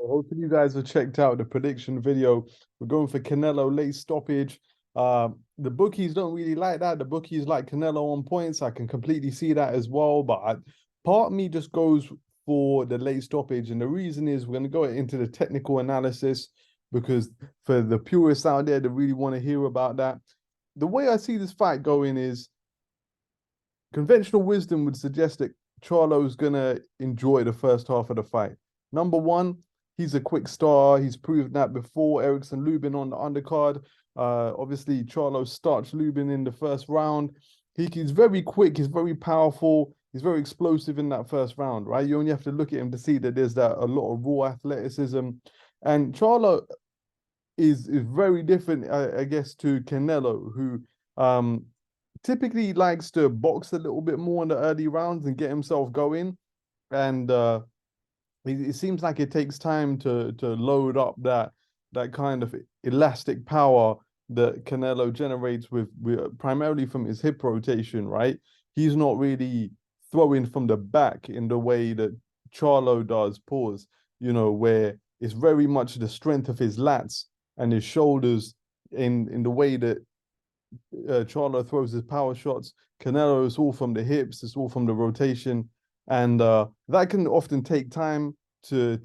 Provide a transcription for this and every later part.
Hopefully you guys have checked out the prediction video. We're going for Canelo late stoppage. The bookies don't really like that. The bookies like Canelo on points. I can completely see that as well. But part of me just goes for the late stoppage. And the reason is we're going to go into the technical analysis because for the purists out there that really want to hear about that, the way I see this fight going is conventional wisdom would suggest that Charlo's gonna enjoy the first half of the fight. Number one, he's a quick star. He's proven that before. Erickson Lubin on the undercard. Obviously, Charlo starts Lubin in the first round. He's very quick. He's very powerful. He's very explosive in that first round, right? You only have to look at him to see that there's that a lot of raw athleticism. And Charlo is very different, I guess, to Canelo, who typically likes to box a little bit more in the early rounds and get himself going. And it seems like it takes time to load up that kind of elastic power that Canelo generates with primarily from his hip rotation, right? He's not really throwing from the back in the way that Charlo does, pause, where it's very much the strength of his lats and his shoulders in the way that Charlo throws his power shots. Canelo is all from the hips, it's all from the rotation. And that can often take time to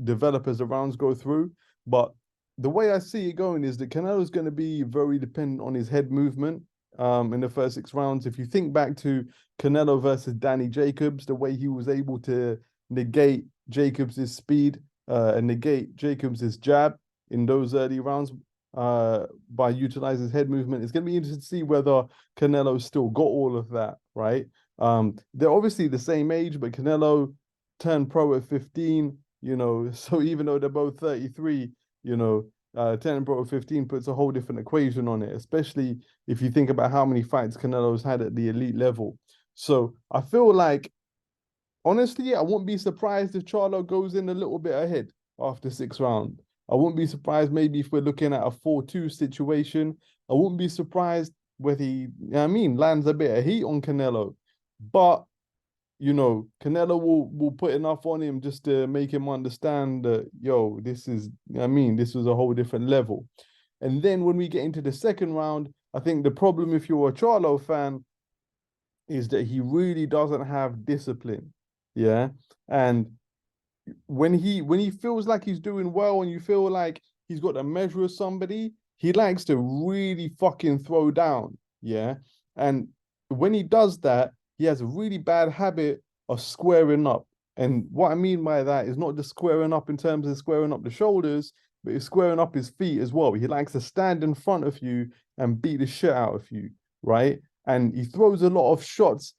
develop as the rounds go through. But the way I see it going is that Canelo is going to be very dependent on his head movement in the first 6 rounds. If you think back to Canelo versus Danny Jacobs, the way he was able to negate Jacobs' speed and negate Jacobs' jab in those early rounds, by utilizing his head movement. It's going to be interesting to see whether Canelo still got all of that, right? They're obviously the same age, but Canelo turned pro at 15, so even though they're both 33, turning pro at 15 puts a whole different equation on it, especially if you think about how many fights Canelo's had at the elite level. So I feel like, honestly, I wouldn't be surprised if Charlo goes in a little bit ahead after 6 rounds. I wouldn't be surprised maybe if we're looking at a 4-2 situation. I wouldn't be surprised whether he, lands a bit of heat on Canelo. But, Canelo will put enough on him just to make him understand that, yo, this was a whole different level. And then when we get into the second round, I think the problem if you're a Charlo fan is that he really doesn't have discipline. Yeah. And when he feels like he's doing well and you feel like he's got a measure of somebody, he likes to really fucking throw down. Yeah. And when he does that, he has a really bad habit of squaring up. And what I mean by that is not just squaring up in terms of squaring up the shoulders, but he's squaring up his feet as well. He likes to stand in front of you and beat the shit out of you, right? And he throws a lot of shots,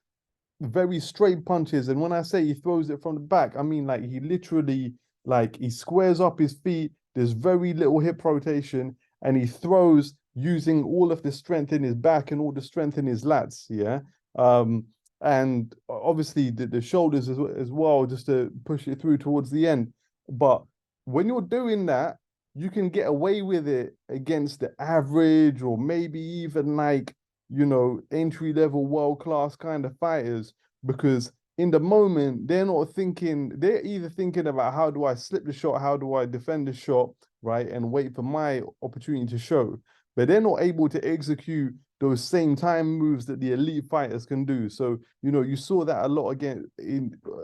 very straight punches. And when I say he throws it from the back, I mean like he literally, like, he squares up his feet. There's very little hip rotation, and he throws using all of the strength in his back and all the strength in his lats. Yeah. And obviously the shoulders as well, just to push it through towards the end. But when you're doing that, you can get away with it against the average or maybe even like, entry level world class kind of fighters, because in the moment they're either thinking about how do I slip the shot, how do I defend the shot, right, and wait for my opportunity to show, but they're not able to execute those same time moves that the elite fighters can do. So you saw that a lot again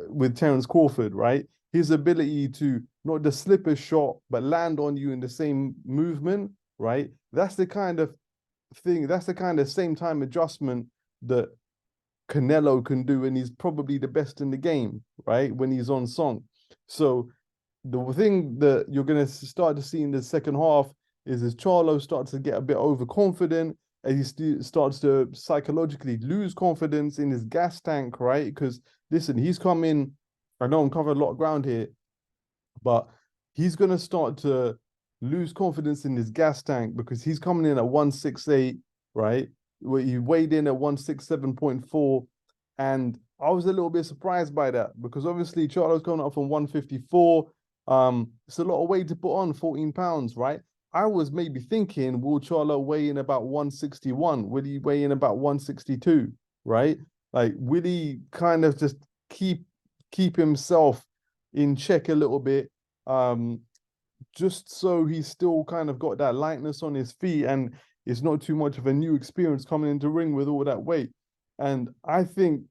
with Terence Crawford, right? His ability to not just slip a shot but land on you in the same movement, right? That's the kind of same time adjustment that Canelo can do, and he's probably the best in the game, right? When he's on song. So the thing that you're gonna start to see in the second half is as Charlo starts to get a bit overconfident, and he starts to psychologically lose confidence in his gas tank, right? Because listen, he's come in. I know I'm covering a lot of ground here, but he's gonna start to lose confidence in his gas tank because he's coming in at 168, right? Where he weighed in at 167.4. And I was a little bit surprised by that because obviously Charlo's coming up from 154. It's a lot of weight to put on, 14 pounds, right? I was maybe thinking, will Charlo weigh in about 161? Will he weigh in about 162? Right? Like, will he kind of just keep himself in check a little bit just so he's still kind of got that lightness on his feet and it's not too much of a new experience coming into ring with all that weight. And I think,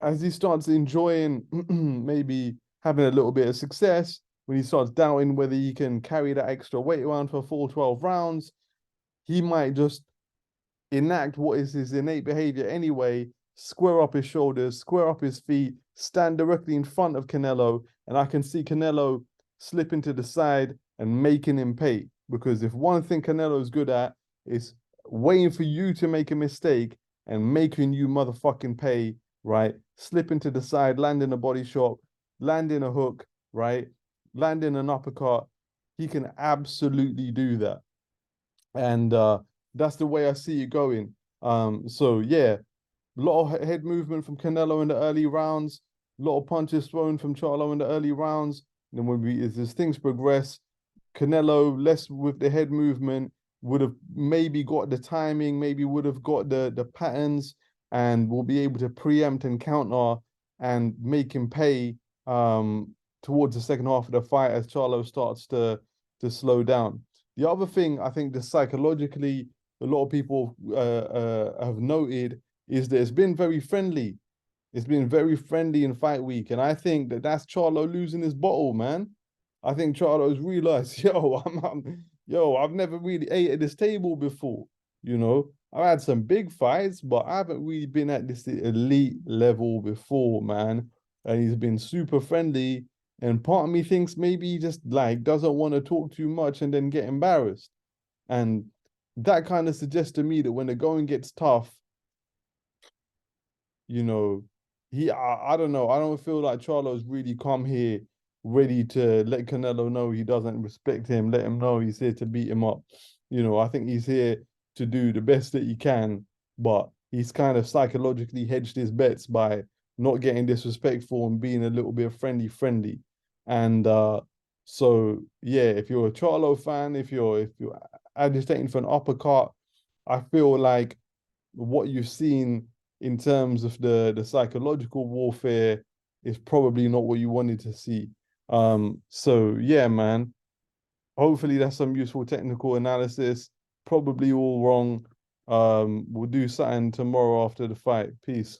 as he starts enjoying maybe having a little bit of success, when he starts doubting whether he can carry that extra weight around for a full 12 rounds, he might just enact what is his innate behavior anyway, square up his shoulders, square up his feet, stand directly in front of Canelo, and I can see Canelo slipping to the side and making him pay. Because if one thing Canelo's good at is waiting for you to make a mistake and making you motherfucking pay, right? Slipping to the side, landing a body shot, landing a hook, right? Landing an uppercut. He can absolutely do that. And that's the way I see it going. So yeah, a lot of head movement from Canelo in the early rounds, a lot of punches thrown from Charlo in the early rounds. And then as things progress, Canelo less with the head movement, would have maybe got the timing, maybe would have got the patterns, and will be able to preempt and counter and make him pay towards the second half of the fight as Charlo starts to slow down. The other thing I think that psychologically a lot of people have noted is that it's been very friendly. It's been very friendly in fight week, and I think that that's Charlo losing his bottle, man. I think Charlo's realized, yo, I've never really ate at this table before. I've had some big fights, but I haven't really been at this elite level before, man. And he's been super friendly. And part of me thinks maybe he just like doesn't want to talk too much and then get embarrassed. And that kind of suggests to me that when the going gets tough, you know, I don't know. I don't feel like Charlo's really come here ready to let Canelo know he doesn't respect him, let him know he's here to beat him up. I think he's here to do the best that he can, but he's kind of psychologically hedged his bets by not getting disrespectful and being a little bit friendly. And so yeah, if you're a Charlo fan, if you're agitating for an uppercut, I feel like what you've seen in terms of the psychological warfare is probably not what you wanted to see. So yeah, man. Hopefully that's some useful technical analysis. Probably all wrong. We'll do something tomorrow after the fight. Peace.